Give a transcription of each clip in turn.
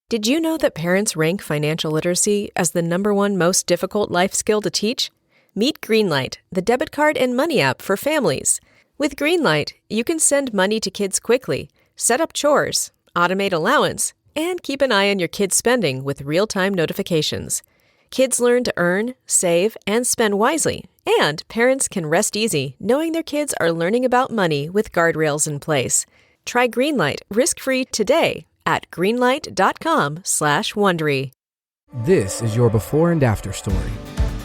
Did you know that parents rank financial literacy as the #1 most difficult life skill to teach? Meet Greenlight, the debit card and money app for families. With Greenlight, you can send money to kids quickly, set up chores, automate allowance, and keep an eye on your kids' spending with real-time notifications. Kids learn to earn, save, and spend wisely, and parents can rest easy knowing their kids are learning about money with guardrails in place. Try Greenlight risk-free today at greenlight.com/Wondery. This is your before and after story.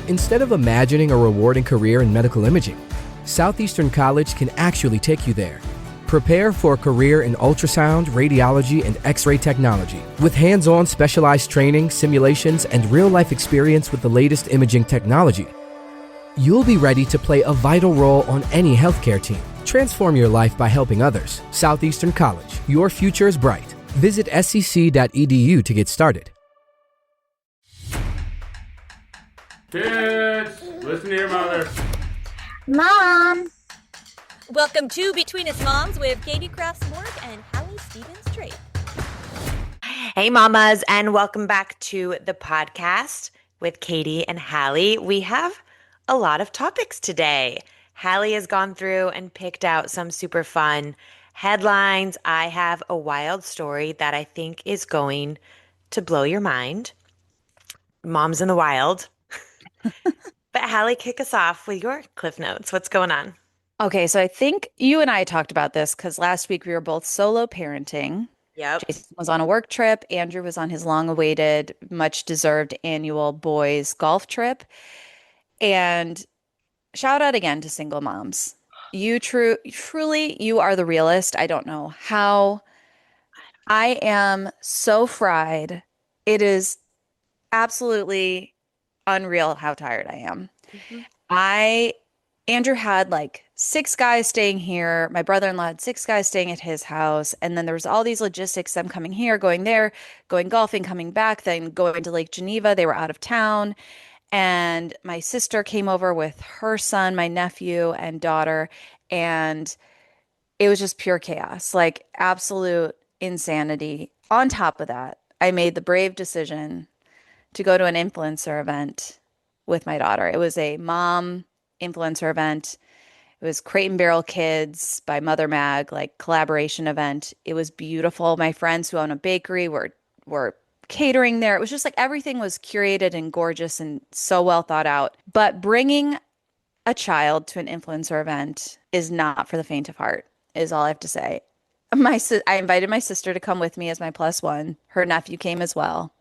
Instead of imagining a rewarding career in medical imaging, Southeastern College can actually take you there. Prepare for a career in ultrasound, radiology, and X-ray technology with hands-on specialized training, simulations, and real-life experience with the latest imaging technology. You'll be ready to play a vital role on any healthcare team. Transform your life by helping others. Southeastern College. Your future is bright. Visit scc.edu to get started. Kids, listen to your mother. Mom! Welcome to Between Us Moms with Katie Crafts-Morg and Hallie Stevens-Drake. Hey, mamas, and welcome back to the podcast with Katie and Hallie. We have a lot of topics today. Hallie has gone through and picked out some super fun headlines. I have a wild story that I think is going to blow your mind. Moms in the wild. But Hallie, kick us off with your Cliff Notes. What's going on? Okay, so I think you and I talked about this because last week we were both solo parenting. Yep. Jason was on a work trip. Andrew was on his long-awaited, much-deserved annual boys golf trip. And shout out again to single moms. You truly, you are the realist. I don't know how. I am so fried. It is absolutely unreal how tired I am. Andrew had like 6 guys staying here. My brother-in-law had 6 guys staying at his house. And then there was all these logistics, them coming here, going there, going golfing, coming back, then going to Lake Geneva. They were out of town. And my sister came over with her son, my nephew, and daughter. And it was just pure chaos, like absolute insanity. On top of that, I made the brave decision to go to an influencer event with my daughter. It was a mom influencer event. It was Crate and Barrel Kids by Mother Mag, like collaboration event. It was beautiful. My friends who own a bakery were catering there. It was just like everything was curated and gorgeous and so well thought out. But bringing a child to an influencer event is not for the faint of heart, is all I have to say. I invited my sister to come with me as my +1. Her nephew came as well.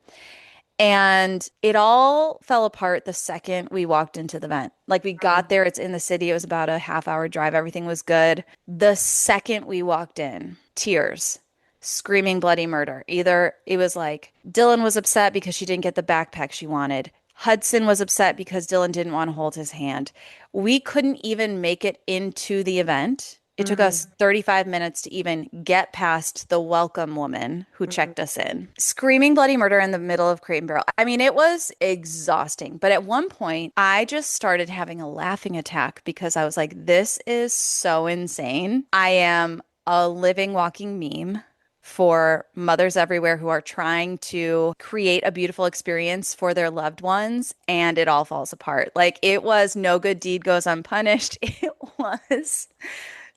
And it all fell apart the second we walked into the event. Like we got there, it's in the city. It was about a half-hour drive. Everything was good. The second we walked in, tears, screaming bloody murder. Either it was like Dylan was upset because she didn't get the backpack she wanted. Hudson was upset because Dylan didn't want to hold his hand. We couldn't even make it into the event. It took us 35 minutes to even get past the welcome woman who checked us in. Screaming bloody murder in the middle of Crate and Barrel. I mean, it was exhausting. But at one point, I just started having a laughing attack because I was like, this is so insane. I am a living, walking meme for mothers everywhere who are trying to create a beautiful experience for their loved ones, and it all falls apart. Like, it was no good deed goes unpunished. It was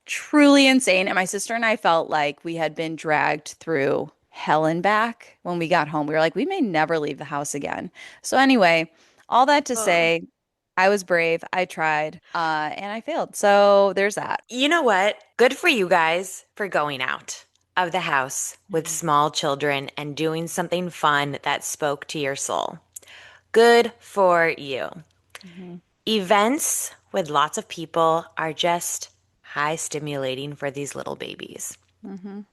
truly insane. And my sister and I felt like we had been dragged through hell and back when we got home. We were like, we may never leave the house again. So anyway, all that to say, I was brave. I tried, and I failed. So there's that. You know what? Good for you guys for going out of the house with small children and doing something fun that spoke to your soul. Good for you. Events with lots of people are just high stimulating for these little babies.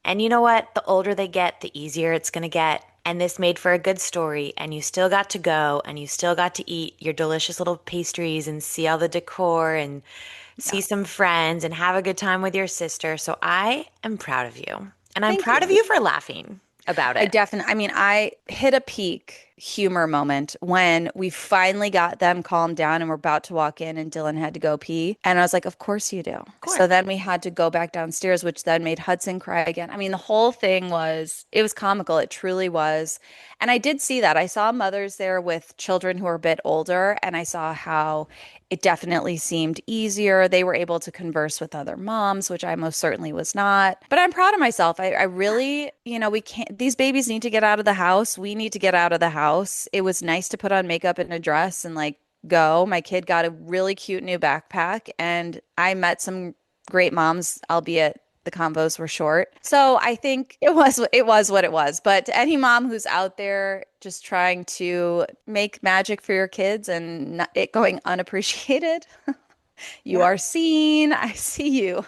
And you know what? The older they get, the easier it's going to get. And this made for a good story. And you still got to go and you still got to eat your delicious little pastries and see all the decor and see some friends and have a good time with your sister. So I am proud of you. And I'm proud of you for laughing about it. I hit a peak humor moment when we finally got them calmed down and we're about to walk in and Dylan had to go pee. And I was like, of course you do. Of course. So then we had to go back downstairs, which then made Hudson cry again. I mean, the whole thing it was comical. It truly was. And I did see that. I saw mothers there with children who are a bit older, and I saw how it definitely seemed easier. They were able to converse with other moms, which I most certainly was not. But I'm proud of myself. I really, we can't, these babies need to get out of the house. We need to get out of the house. It was nice to put on makeup and a dress and like go. My kid got a really cute new backpack, and I met some great moms, albeit the convos were short. So I think it was what it was. But to any mom who's out there just trying to make magic for your kids and not, it going unappreciated, you are seen. I see you.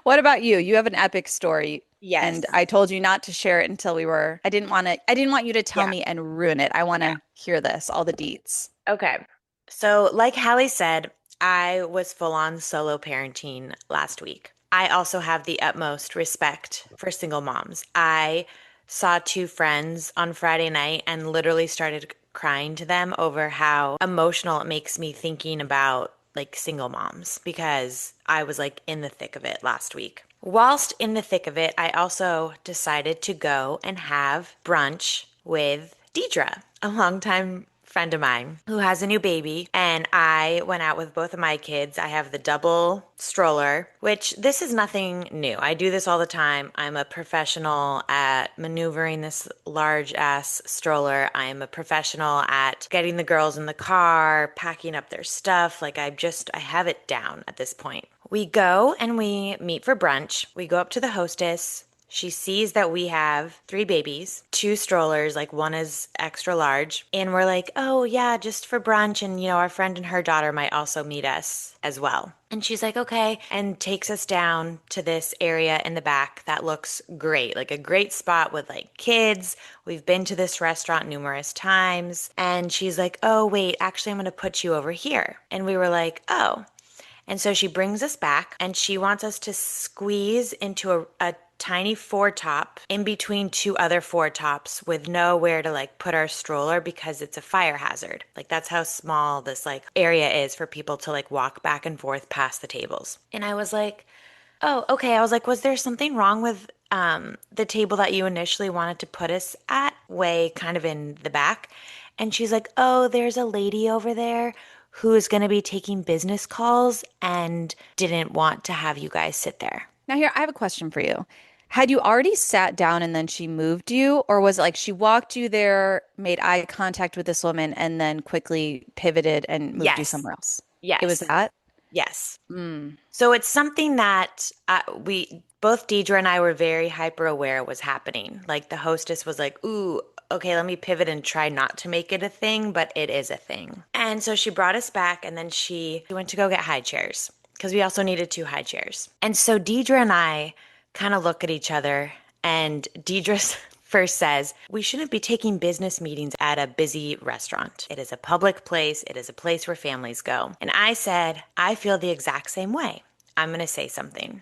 What about you? You have an epic story. Yes. And I told you not to share it until I didn't want you to tell me and ruin it. I want to hear this, all the deets. Okay. So like Hallie said, I was full on solo parenting last week. I also have the utmost respect for single moms. I saw two friends on Friday night and literally started crying to them over how emotional it makes me thinking about like single moms because I was like in the thick of it last week. Whilst in the thick of it, I also decided to go and have brunch with Deidre, a longtime friend of mine who has a new baby, and I went out with both of my kids. I have the double stroller, which this is nothing new. I do this all the time. I'm a professional at maneuvering this large ass stroller. I am a professional at getting the girls in the car, packing up their stuff. Like I have it down at this point. We go and we meet for brunch. We go up to the hostess. She sees that we have 3 babies, 2 strollers, like one is extra large. And we're like, oh yeah, just for brunch. And our friend and her daughter might also meet us as well. And she's like, okay, and takes us down to this area in the back that looks great, like a great spot with like kids. We've been to this restaurant numerous times. And she's like, oh wait, actually I'm going to put you over here. And we were like, oh. And so she brings us back and she wants us to squeeze into a tiny 4-top in between 2 other 4-tops with nowhere to like put our stroller because it's a fire hazard. Like that's how small this like area is for people to like walk back and forth past the tables. And I was like, oh, okay. I was like, was there something wrong with the table that you initially wanted to put us at way kind of in the back? And she's like, oh, there's a lady over there who is going to be taking business calls and didn't want to have you guys sit there. Now here, I have a question for you. Had you already sat down and then she moved you, or was it like she walked you there, made eye contact with this woman, and then quickly pivoted and moved you somewhere else? Yes. It was that? Yes. So it's something that both Deidre and I were very hyper aware was happening. Like the hostess was like, ooh, okay, let me pivot and try not to make it a thing, but it is a thing. And so she brought us back and then she went to go get high chairs because we also needed 2 high chairs. And so Deidre and I kind of look at each other and Deidre first says, we shouldn't be taking business meetings at a busy restaurant. It is a public place. It is a place where families go. And I said, I feel the exact same way. I'm going to say something.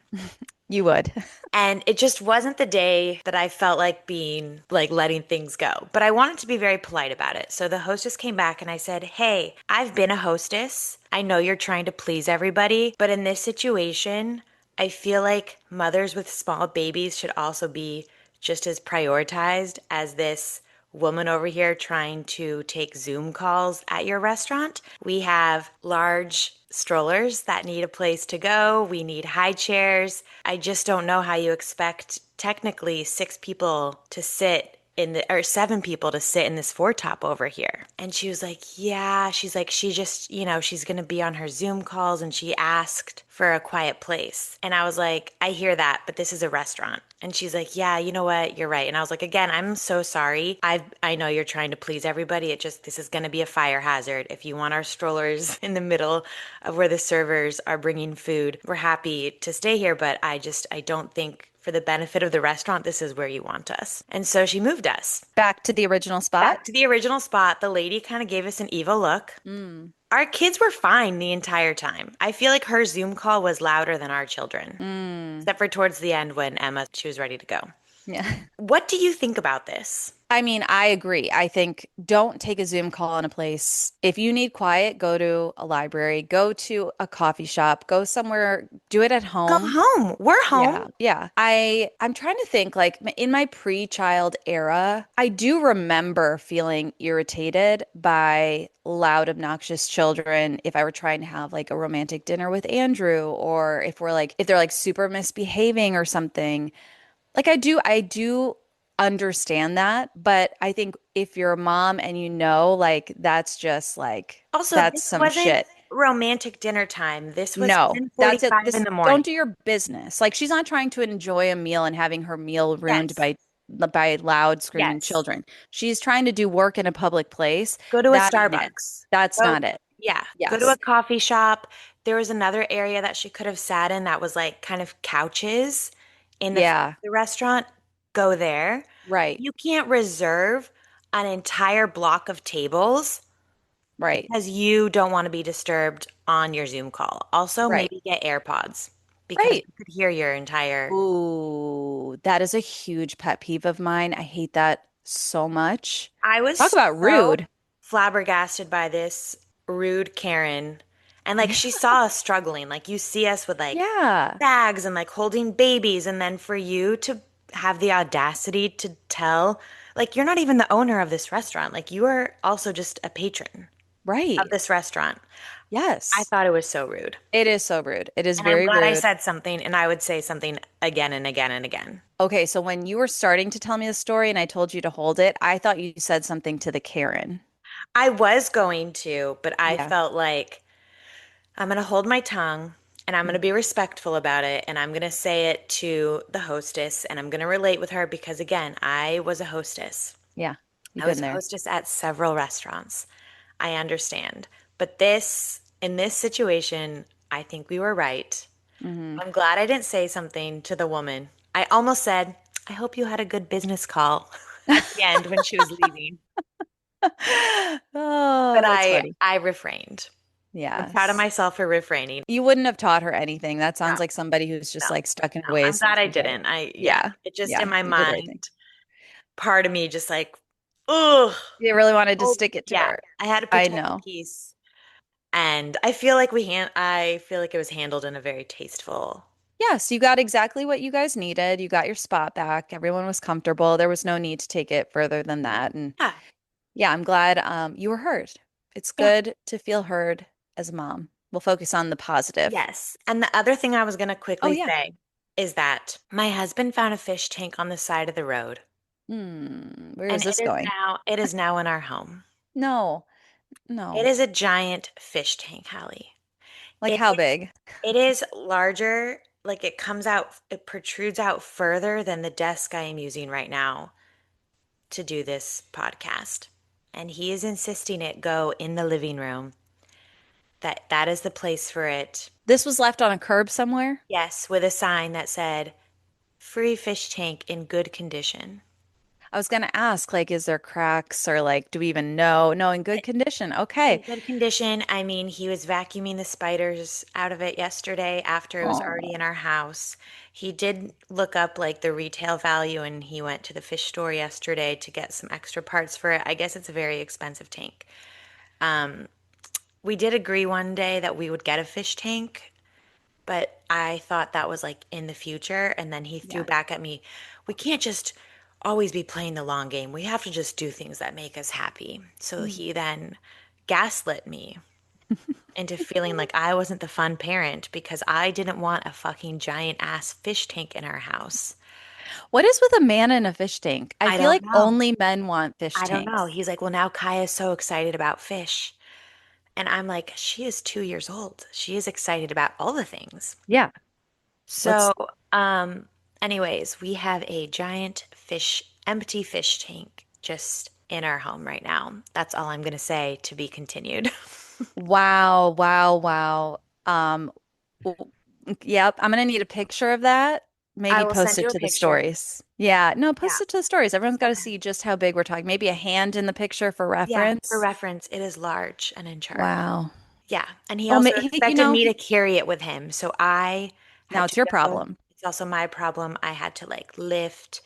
You would. And it just wasn't the day that I felt like being like letting things go. But I wanted to be very polite about it. So the hostess came back and I said, hey, I've been a hostess. I know you're trying to please everybody, but in this situation, I feel like mothers with small babies should also be just as prioritized as this woman over here trying to take Zoom calls at your restaurant. We have large strollers that need a place to go. We need high chairs. I just don't know how you expect technically 6 people to sit or 7 people to sit in this 4-top over here. And she was like, yeah, she's like, she just, she's going to be on her Zoom calls and she asked for a quiet place. And I was like, I hear that, but this is a restaurant. And she's like, yeah, you know what? You're right. And I was like, again, I'm so sorry. I know you're trying to please everybody. This is going to be a fire hazard. If you want our strollers in the middle of where the servers are bringing food, we're happy to stay here. But I don't think for the benefit of the restaurant, this is where you want us. And so she moved us. Back to the original spot? Back to the original spot. The lady kind of gave us an evil look. Our kids were fine the entire time. I feel like her Zoom call was louder than our children. Except for towards the end when she was ready to go. Yeah. What do you think about this? I mean, I agree. I think don't take a Zoom call in a place. If you need quiet, go to a library, go to a coffee shop, go somewhere, do it at Go home. home. We're home. Yeah, yeah. I'm trying to think like in my pre-child era, I do remember feeling irritated by loud, obnoxious children if I were trying to have like a romantic dinner with Andrew or if they're like super misbehaving or something. Like I do understand that, but I think if you're a mom and like that's just like Also, that's this some wasn't shit. romantic dinner time. This was No, that's it. 10:45 in This the don't morning. do your business. Like she's not trying to enjoy a meal and having her meal ruined Yes. by loud screaming Yes. children. She's trying to do work in a public place. Go to a That ain't it. Starbucks. That's Go, not it. yeah, go to a Yes. coffee shop. There was another area that she could have sat in that was like kind of couches in the front Yeah. of the restaurant. Go there. Right. You can't reserve an entire block of tables Right. because you don't want to be disturbed on your Zoom call. Also, Right. maybe get AirPods because Right. you could hear your entire. Ooh, that is a huge pet peeve of mine. I hate that so much. I Talk was about so rude. flabbergasted by this rude Karen. And like she saw us struggling. Like you see us with like Yeah. bags and like holding babies. And then for you to have the audacity to tell, like, you're not even the owner of this restaurant. Like you are also just a patron of Right. this restaurant. I Yes. thought it was so rude. It is so rude. It is And I'm very glad I rude. said something and I would say something again and again and again. Okay, so when you were starting to tell me the story and I told you to hold it, I thought you said something to the Karen. I was going to, but I Yeah. felt like I'm going to hold my tongue and I'm going to be respectful about it. And I'm going to say it to the hostess and I'm going to relate with her because, again, I was a hostess. Yeah. You've I was been a there. hostess at several restaurants. I understand. But in this situation, I think we were right. Hmm. I'm glad I didn't say something to the woman. I almost said, I hope you had a good business call at the end when she was leaving. Oh, But that's funny. I refrained. I'm proud of Yes. myself for refraining. You wouldn't have taught her anything. That No, sounds like somebody who's just no. like stuck in her No, I'm ways glad since I the get. didn't. Yeah, Yeah. it just in Yeah. my You did the right thing. mind, part of me just like, ugh. You really wanted to Oh, stick it to yeah. her. I had to I protect the know. peace. And I feel like it was handled in a very tasteful. Yes, you got exactly what you guys needed. You got your spot back. Everyone was comfortable. There was no need to take it further than that. And Yeah, yeah, I'm glad you were heard. It's yeah, good to feel heard as a mom. We'll focus on the positive. yes. And the other thing I was going to Oh quickly yeah. say is that my husband found a fish tank on the side of the road, Where and is this going? it is now in our home. No, It no. is a giant fish tank, Hallie. Like It how big? It is larger, like it protrudes out further than the desk I am using right now to do this podcast. And he is insisting it go in the living room, that is the place for it. This was left on a curb somewhere? Yes, with a sign that said, free fish tank in good condition. I was gonna ask, like, is there cracks or like, do we even know? No, in good condition. Okay. In good condition. I mean, he was vacuuming the spiders out of it yesterday after it was already Oh. in our house. He did look up like the retail value and he went to the fish store yesterday to get some extra parts for it. I guess it's a very expensive tank. Um, we did agree one day that we would get a fish tank, but I thought that was like in the future. And then he threw Yeah. back at me, we can't just always be playing the long game. We have to just do things that make us happy. So Mm. he then gaslit me into feeling like I wasn't the fun parent because I didn't want a fucking giant ass fish tank in our house. What is with a man in a fish tank? I I feel don't like know. only men want fish I don't know. tanks. He's like, well, now Kaya's so excited about fish. And I'm like, she is 2 years old. She is excited about all the things. Yeah. So, Let's um, anyways, we have a giant empty fish tank just in our home right now. That's all I'm going to say, to be continued. Wow, wow, wow. W- yep, I'm gonna need a picture of that. I Maybe will post send it you a to the picture. stories. Yeah, no, Yeah. post it to the stories. Everyone's got to Okay. see just how big we're talking. Maybe a hand in the picture for Yeah, for reference. reference, it is large and in charge. Wow. Yeah, and he Oh, also he, expected me to carry it with him. So I now had it's to your go. problem. It's also my problem. I had to like lift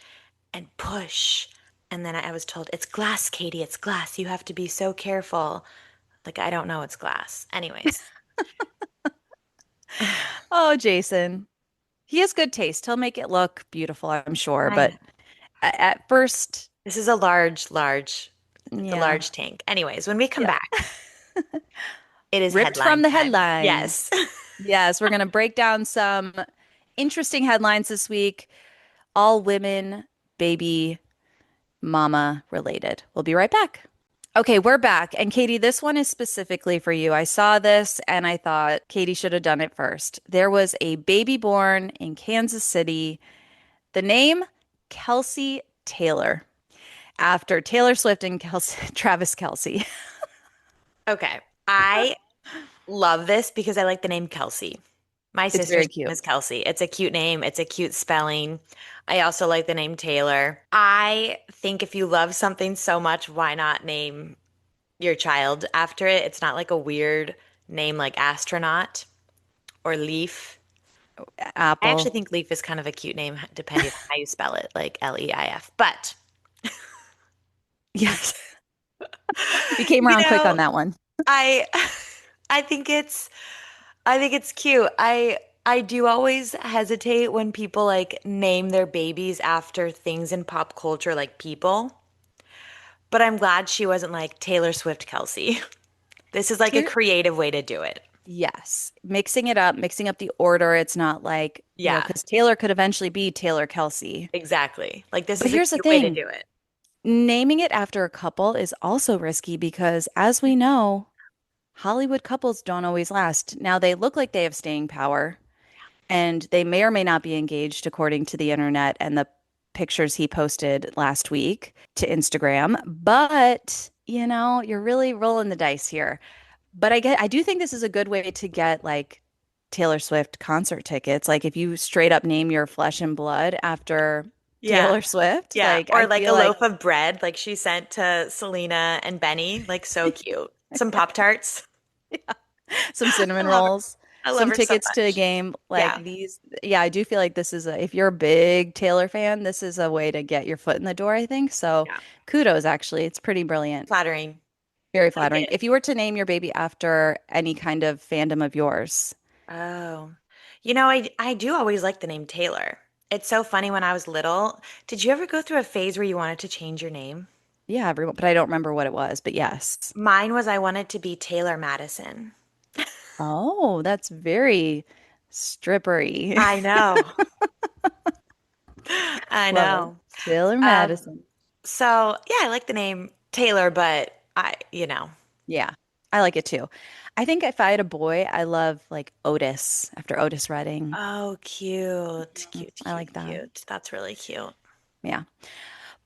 and push. And then I was told, it's glass, Katie, it's glass. You have to be so careful. Like, I don't know it's glass. Anyways, Oh, Jason. He has good taste. He'll make it look beautiful, I'm sure. I know. But at first, This is a it's a yeah. large tank. Anyways, when we come Yeah. back, it is Ripped from headline the time. headlines. Yes. Yes, we're going to break down some interesting headlines this week, all women, baby, mama related. We'll be right back. Okay, we're back. And Katie, this one is specifically for you. I saw this and I thought Katie should have done it first. There was a baby born in Kansas City. The name, Kelce Taylor, after Taylor Swift and Travis Kelce. Okay. I love this because I like the name Kelsey. My It's sister's very name cute. is Kelsey. It's a cute name. It's a cute spelling. I also like the name Taylor. I think if you love something so much, why not name your child after it? It's not like a weird name like astronaut or Leaf. I actually Apple. think Leaf is kind of a cute name depending on how you spell it, like Leif. But, Yes. You came you around quick on know, that one. I I think it's cute. I do always hesitate when people like name their babies after things in pop culture like people, but I'm glad she wasn't like Taylor Swift Kelsey. This is like a Here, creative way to do it. yes. Mixing it up, mixing up the order. It's not like, Yeah, because Taylor could eventually be Taylor Kelsey. exactly. Like this But is a here's the cute way to thing, do it. naming it after a couple is also risky because, as we know, Hollywood couples don't always last. Now, they look like they have staying power, and they may or may not be engaged, according to the internet and the pictures he posted last week to Instagram. But, you're really rolling the dice here. But I do think this is a good way to get like Taylor Swift concert tickets. Like if you straight up name your flesh and blood after Yeah. Taylor Swift, Yeah, like or I like a feel like loaf of bread like she sent to Selena and Benny, like so cute. Some Pop-Tarts. some I cinnamon love her. rolls, I love some her so tickets to a much. game, like Yeah. these. Yeah, I do feel like this is if you're a big Taylor fan, this is a way to get your foot in the door, I think. So Yeah. kudos, actually. It's pretty brilliant. Flattering. Very Like flattering. it. If you were to name your baby after any kind of fandom of yours, Oh. I do always like the name Taylor. It's so funny when I was little. Did you ever go through a phase where you wanted to change your name? yeah, everyone, but I don't remember what it was, but yes. Mine was I wanted to be Taylor Madison. Oh, that's very strippery. I know. I Love it. know. Taylor Um, Madison. so yeah, I like the name Taylor, but Yeah, I like it too. I think if I had a boy, I love like Otis after Otis Redding. oh, cute, Mm, cute, I like cute, that. cute. That's really cute. Yeah.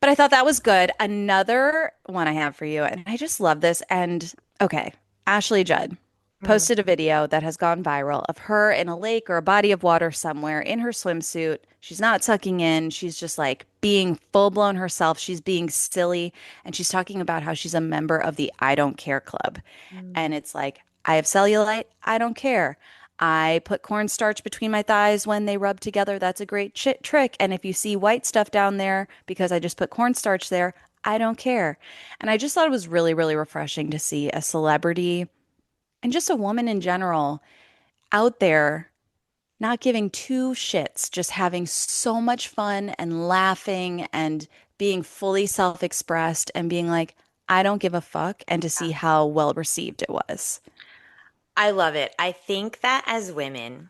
But I thought that was good. Another one I have for you, and I just love this. And okay, Ashley Judd Mm. posted a video that has gone viral of her in a lake or a body of water somewhere in her swimsuit. She's not sucking in. She's just like being full blown herself. She's being silly. And she's talking about how she's a member of the I Don't Care Club. And Mm. it's like, I have cellulite. I don't care. I put cornstarch between my thighs when they rub together. That's a great trick. And if you see white stuff down there because I just put cornstarch there, I don't care. And I just thought it was really, really refreshing to see a celebrity and just a woman in general out there not giving two shits, just having so much fun and laughing and being fully self-expressed and being like, I don't give a fuck, and to see how well received it was. I love it. I think that as women,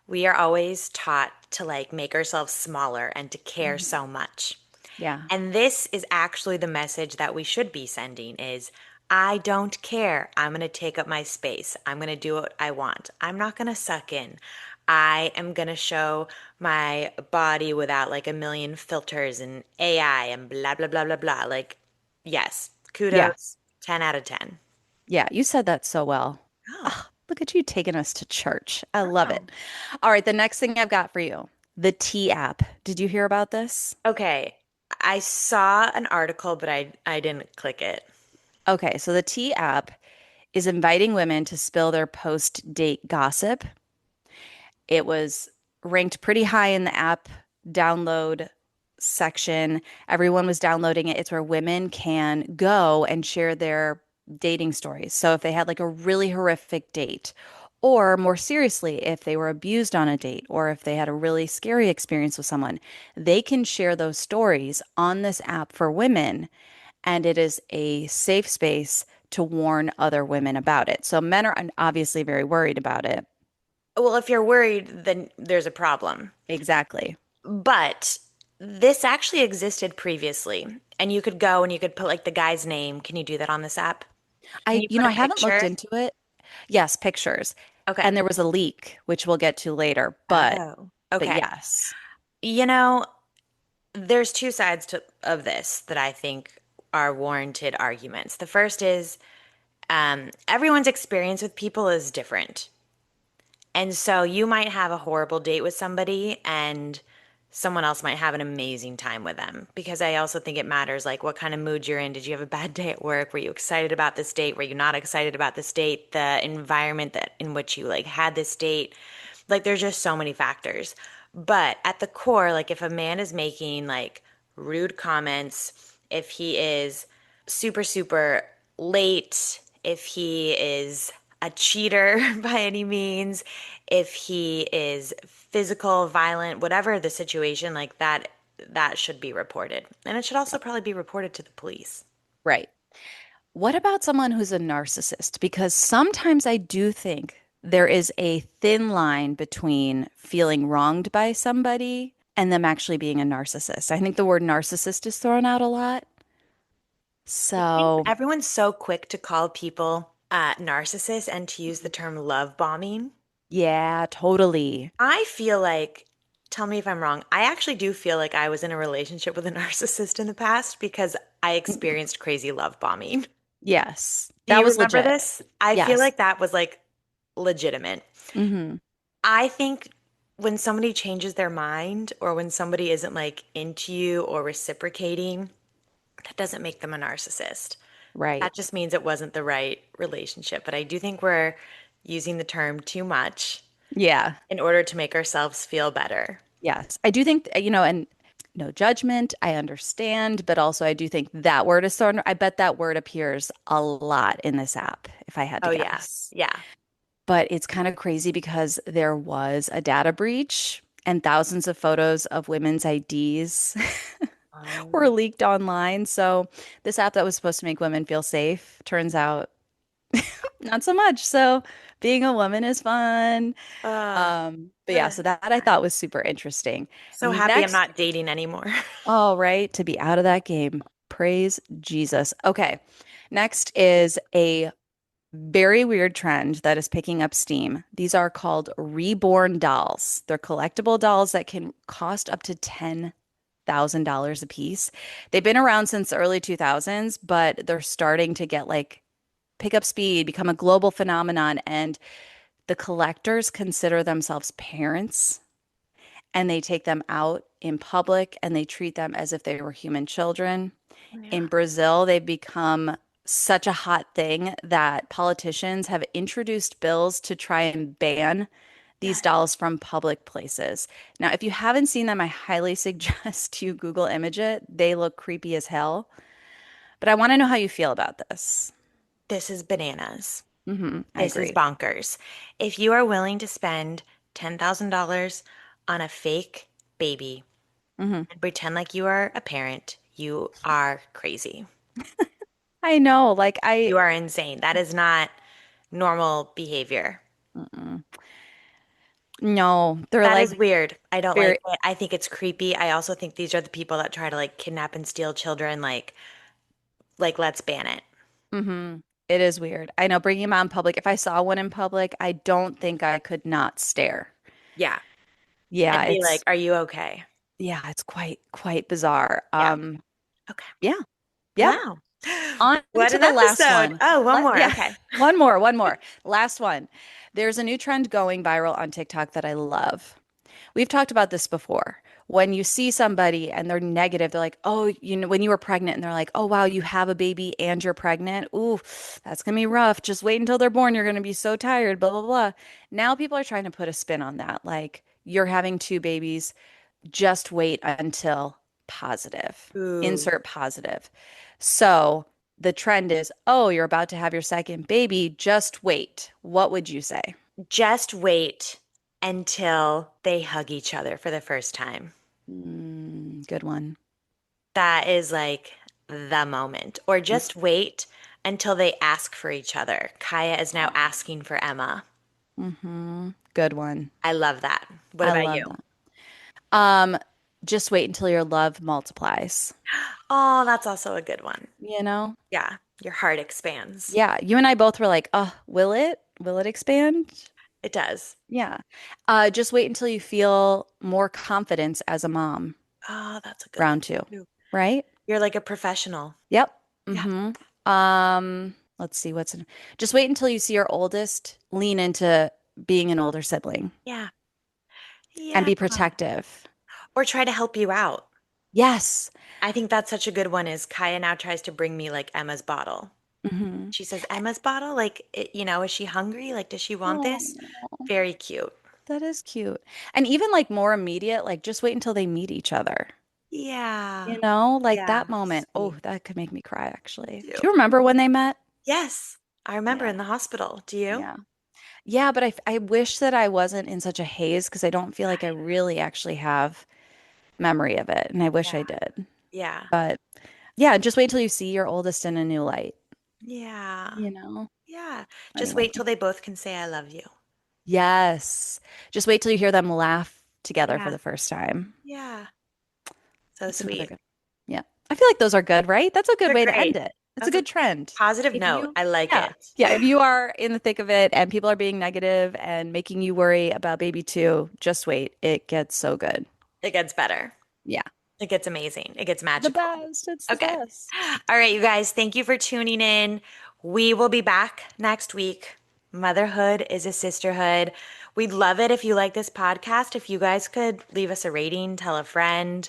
we are always taught to like make ourselves smaller and to care Mhm. so much. Yeah. And this is actually the message that we should be sending is I don't care. I'm going to take up my space. I'm going to do what I want. I'm not going to suck in. I am going to show my body without like a million filters and AI and blah, blah, blah, blah, blah. Like, yes, Yeah. kudos, 10 out of 10. Yeah. You said that so well. Oh, Ah, look at you taking us to church. I love oh. it. All right. The next thing I've got for you, the T app. Did you hear about this? Okay. I saw an article, but I didn't click it. Okay. So the T app is inviting women to spill their post-date gossip. It was ranked pretty high in the app download section. Everyone was downloading it. It's where women can go and share their dating stories. So if they had like a really horrific date, or more seriously, if they were abused on a date, or if they had a really scary experience with someone, they can share those stories on this app for women. And it is a safe space to warn other women about it. So men are obviously very worried about it. Well, if you're worried, then there's a problem. Exactly. But this actually existed previously, and you could go and you could put like the guy's name. Can you do that on this app? Can you put I a haven't looked picture? into it. Yes, pictures. Okay. And there was a leak, which we'll get to later, Oh, but okay. yes. You know, there's two sides of this that I think are warranted arguments. The first is everyone's experience with people is different. And so you might have a horrible date with somebody and someone else might have an amazing time with them. Because I also think it matters like what kind of mood you're in. Did you have a bad day at work? Were you excited about this date? Were you not excited about this date? The environment that in which you like had this date. Like there's just so many factors. But at the core, like if a man is making like rude comments, if he is super, super late, if he is a cheater by any means, if he is physical, violent, whatever the situation, like that should be reported. And it should also probably be reported to the police. Right. What about someone who's a narcissist? Because sometimes I do think there is a thin line between feeling wronged by somebody and them actually being a narcissist. I think the word narcissist is thrown out a lot. I think So, everyone's so quick to call people narcissists and to use the term love bombing. yeah, totally. I feel like, tell me if I'm wrong, I actually do feel like I was in a relationship with a narcissist in the past because I experienced crazy love bombing. Yes, Do that you was remember legit. this? I feel Yes. like that was like legitimate. Hmm. I think when somebody changes their mind or when somebody isn't like into you or reciprocating, that doesn't make them a narcissist. Right. That just means it wasn't the right relationship. But I do think we're using the term too much Yeah. in order to make ourselves feel better. Yes. I do think, and no judgment, I understand, but also I do think that word is thrown. I bet that word appears a lot in this app, if I had to Oh, yeah. guess. Yeah. But it's kind of crazy because there was a data breach and thousands of photos of women's IDs were Um, leaked online. So this app that was supposed to make women feel safe turns out not so much. So being a woman is fun. uh, But yeah, uh, so that I thought was super interesting. so happy I'm Next, not dating anymore. oh, right, to be out of that game. Praise Jesus. Okay. Next is a very weird trend that is picking up steam. These are called reborn dolls. They're collectible dolls that can cost up to $10,000 a piece. They've been around since the early 2000s, but they're starting to get like pick up speed, become a global phenomenon, and the collectors consider themselves parents and they take them out in public and they treat them as if they were human children. Yeah. In Brazil, they've become such a hot thing that politicians have introduced bills to try and ban these dolls from public places. Now, if you haven't seen them, I highly suggest you Google image it. They look creepy as hell. But I want to know how you feel about this. This is bananas. I This is agree. bonkers. If you are willing to spend $10,000 on a fake baby Hmm. and pretend like you are a parent, you are crazy. I know, like You are insane. That is not normal behavior. mm-mm. No, they're That like is weird. I don't like very, it. I think it's creepy. I also think these are the people that try to like kidnap and steal children. Like let's ban it. hmm. It is weird. I know bringing them out in public, if I saw one in public, I don't think I could not stare. Yeah. Yeah, And be like, are you okay? it's quite bizarre. Yeah. Okay. Yeah. Yep. Wow. On What to an the last episode. one. Oh, one more. Yeah, Okay. one more. Last one. There's a new trend going viral on TikTok that I love. We've talked about this before. When you see somebody and they're negative, they're like, oh, when you were pregnant, and they're like, oh, wow, you have a baby and you're pregnant. Ooh, that's going to be rough. Just wait until they're born. You're going to be so tired, blah, blah, blah. Now people are trying to put a spin on that. Like, you're having two babies. Just wait until positive. Ooh. Insert positive. So the trend is, oh, you're about to have your second baby. Just wait. What would you say? Just wait until they hug each other for the first time. Good one. That is like the moment. Or just wait until they ask for each other. Kaya is now asking for Emma. Mm-hmm. Good one. I love that. What I about love you? that. Um, just wait until your love multiplies. Oh, that's also a good one. You know? Yeah, your heart expands. Yeah, you and I both were like, oh, will it? Will it expand? It does. Yeah. Just wait until you feel more confidence as a mom. Oh, that's a good one Round two, too. right? You're like a professional. Yep. Yeah. Mm-hmm. Let's see what's in. Just wait until you see your oldest lean into being an older sibling Yeah. and Yeah. be protective. Or try to help you out. Yes. I think that's such a good one is Kaya now tries to bring me like Emma's bottle. Hmm. She says, Emma's bottle? Like, is she hungry? Like, does she want this? Oh, Very cute. that is cute. And even like more immediate, like just wait until they meet each other. Yeah. Like Yeah. that moment. Oh, Sweet. that could make me cry, actually. Too. Do you remember when they met? Yes. I remember Yeah. in the hospital. Do you? Yeah. Yeah, but I wish that I wasn't in such a haze because I don't feel like I really actually have memory of it. And I wish Yeah. I did. Yeah. But yeah, just wait till you see your oldest in a new light, Yeah. you know? Yeah. Just Anyway. wait till they both can say, I love you. Yes. Just wait till you hear them laugh together for Yeah. the first time. Yeah. So That's another sweet. good. Yeah. I feel like those are good, right? That's a good They're way to end great. it. It's a That's a good trend. positive If note. you, I like yeah. it. Yeah, if you are in the thick of it and people are being negative and making you worry about baby two, just wait. It gets so good. It gets better. Yeah. It gets amazing. It gets The magical. best. It's the Okay. best. All right, you guys, thank you for tuning in. We will be back next week. Motherhood is a sisterhood. We'd love it if you like this podcast. If you guys could leave us a rating, tell a friend.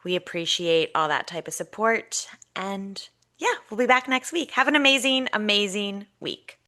We appreciate all that type of support. And yeah, we'll be back next week. Have an amazing, amazing week.